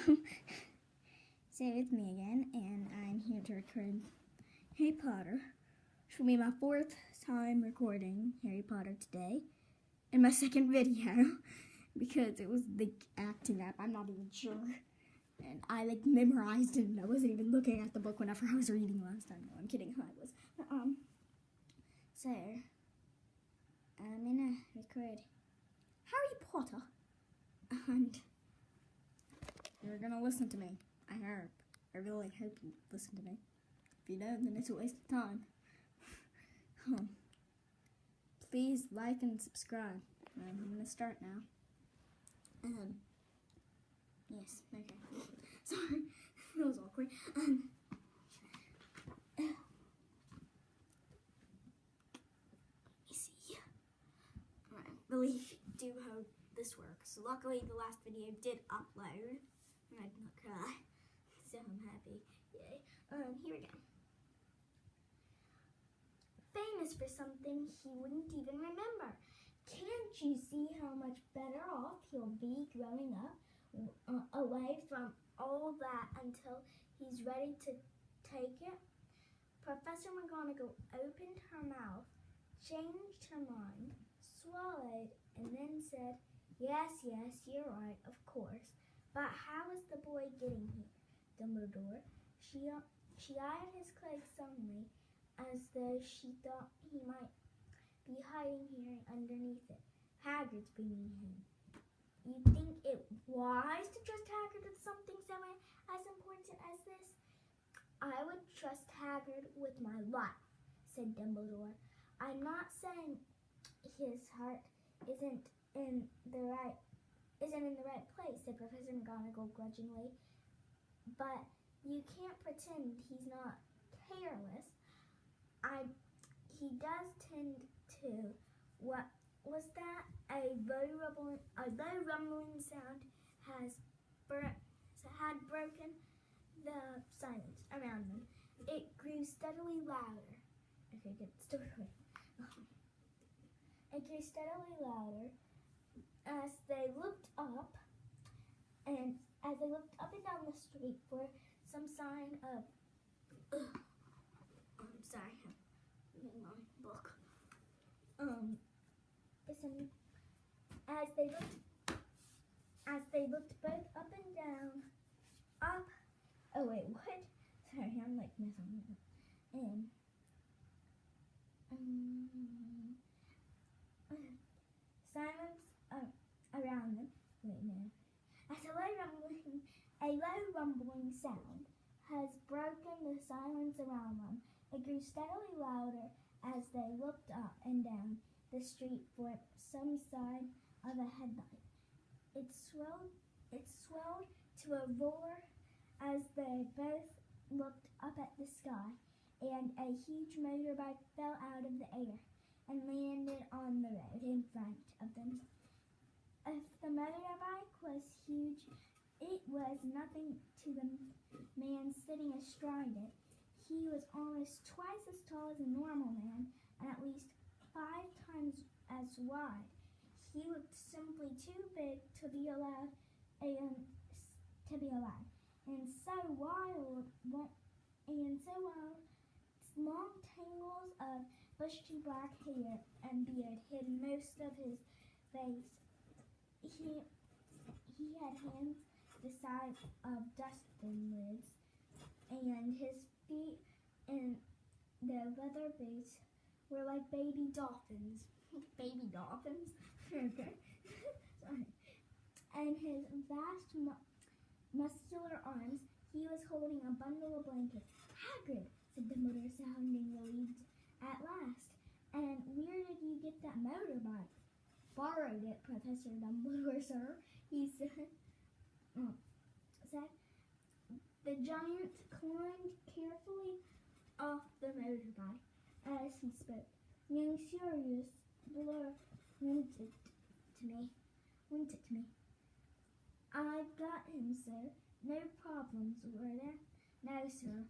So it's me again, and I'm here to record Harry Potter. Which will be my 4th time recording Harry Potter today, and my 2nd video, because it was the acting app. I'm not even sure, and I memorized it, and I wasn't even looking at the book whenever I was reading last time. No, I'm kidding. I was. So I'm gonna record Harry Potter, and you're gonna listen to me. I hope. I really hope you listen to me. If you don't, then it's a waste of time. Please like and subscribe. I'm gonna start now. Yes, okay. Sorry, that was awkward. You see, I really do hope this works. Luckily, the last video did upload, and I did not cry, so I'm happy. Yay. Here we go. Famous for something he wouldn't even remember. Can't you see how much better off he'll be growing up away from all that until he's ready to take it? Professor McGonagall opened her mouth, changed her mind, swallowed, and then said, yes, you're right, of course. But how is the boy getting here, Dumbledore? She eyed his cloak suddenly, as though she thought he might be hiding here underneath it. Hagrid's bringing him. You think it wise to trust Hagrid with something so as important as this? I would trust Hagrid with my life, said Dumbledore. I'm not saying his heart isn't in the right place, said Professor McGonagall grudgingly. But you can't pretend he's not careless. He does tend to. What was that? A low rumbling sound had broken the silence around them. It grew steadily louder. Okay, good. Story. It grew steadily louder as they looked up, and down the street for some sign of. I'm sorry, I'm reading my book. Listen. As they looked both up and down. Up. Oh wait, what? Sorry, I'm messing up. Silence around them. Wait, no. As a low rumbling sound has broken the silence around them. It grew steadily louder as they looked up and down the street for some sign of a headlight. It swelled to a roar as they both looked up at the sky, and a huge motorbike fell out of the air and landed on the road in front of them. If the motorbike was huge, it was nothing to the man sitting astride it. He was almost twice as tall as a normal man, and at least 5 times as wide. He looked simply too big to be allowed, and so wild, long tangles of bushy black hair and beard hid most of his face. He had hands the size of dustbin lids, and his feet in the leather boots were like baby dolphins. Baby dolphins? Okay. Sorry. And his vast muscular arms, he was holding a bundle of blankets. Hagrid, said Dumbledore, sounding relieved at last. And where did you get that motorbike? Borrowed it, Professor Dumbledore, sir, he said. The giant climbed carefully off the motorbike as he spoke. Young Sirius Blur lent it to me. I've got him, sir. No problems, were there? No, sir.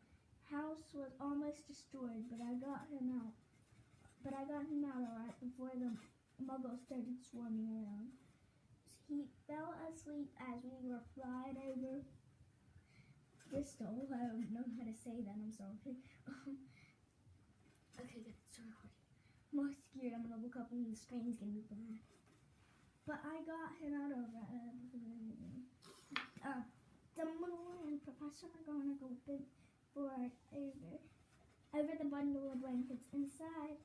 House was almost destroyed, but I got him out. All right before the Muggles started swarming around. He fell asleep as we were flying over Crystal. I don't know how to say that. I'm sorry. Okay, good. It's recording. I'm more scared. I'm gonna look up and the screen's gonna be black. But I got him out of Dumbledore and Professor McGonagall bent forward over the bundle of blankets. Inside,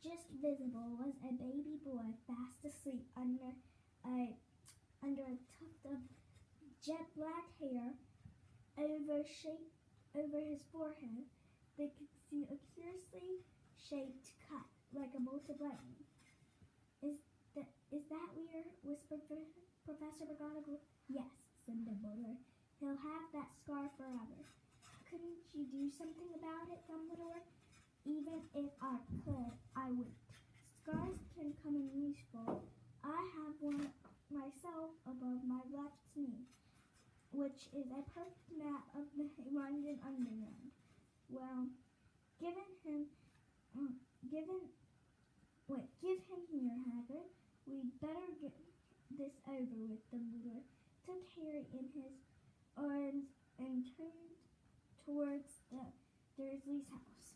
just visible, was a baby boy fast asleep under a tuft of jet black hair over his forehead. They could see a curiously shaped cut like a bolt of lightning. Is that weird? Whispered Professor McGonagall. Yes, said Dumbledore. He'll have that scar forever. Couldn't you do something about it, Dumbledore? Even if I could, I wouldn't. Scars can come in useful. I have one myself above my left knee, which is a perfect map of the London Underground. Well, give him here, Hagrid. We'd better get this over with. Dumbledore took Harry in his arms and turned towards the Dursleys' house.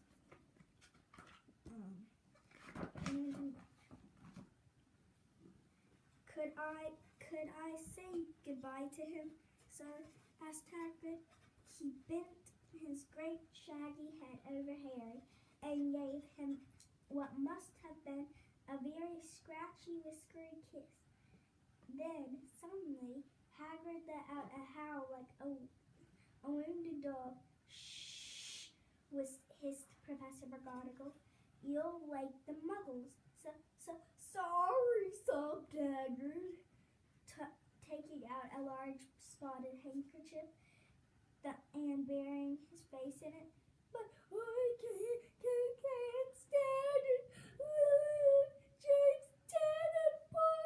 Could I say goodbye to him, sir? Asked Hagrid. He bent his great shaggy head over Harry and gave him what must have been a very scratchy, whiskery kiss. Then, suddenly, Hagrid let out a howl like a wounded dog. Shh, hissed Professor McGonagall. You'll wake the Muggles. Sorry, sobbed Hagrid, taking out a large spotted handkerchief and burying his face in it. But I can't stand it. Jake's dead and poor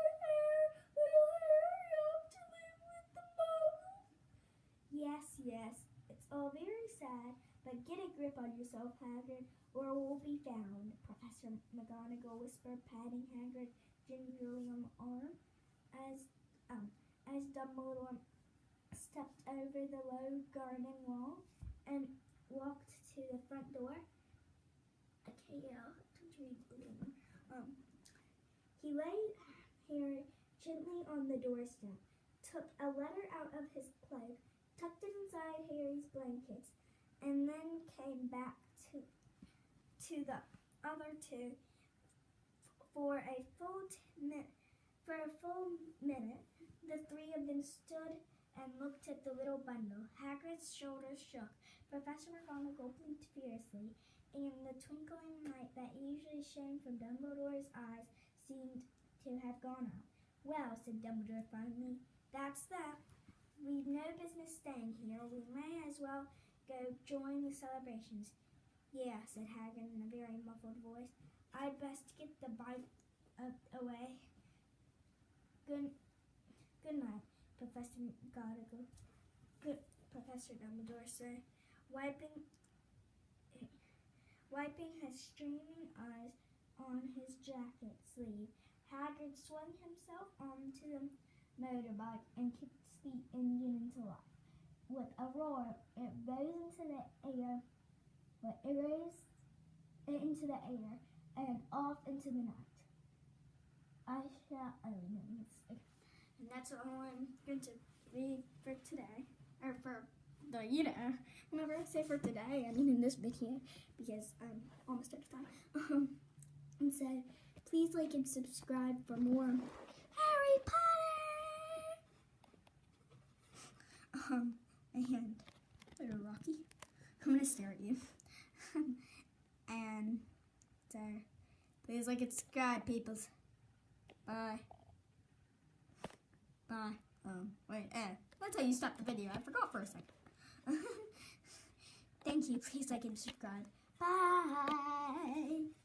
little Harry off to live with the Muggles. Yes, it's all very sad, but get a grip on yourself, Hagrid, or we'll be found, Professor McGonagall whispered, patting Hagrid gingerly on the arm as Dumbledore stepped over the low garden wall and walked to the front door. Okay, yeah, don't you read the balloon? He laid Harry gently on the doorstep, took a letter out of his cloak, tucked it inside Harry's blankets, and then came back to the other two for a full minute. The three of them stood and looked at the little bundle. Hagrid's shoulders shook. Professor McGonagall blinked fiercely, and the twinkling light that usually shone from Dumbledore's eyes seemed to have gone out. Well, said Dumbledore finally, that's that. We've no business staying here. We may as well go join the celebrations. Yeah, said Hagrid in a very muffled voice. I'd best get the bite away. Good night, Professor McGonagall. Good, Professor Dumbledore said, wiping his streaming eyes on his jacket sleeve. Hagrid swung himself onto the motorbike and kicked the engine into life. With a roar, it rose into the air. And off into the night. And that's all I'm going to read for today. Or for whenever I say for today, I mean in this video, because I'm almost out of time. And so, please like and subscribe for more Harry Potter! And, little Rocky, I'm going to stare at you. And so, please like and subscribe, peoples. Bye. That's how you stop the video. I forgot for a second. Thank you. Please like and subscribe. Bye.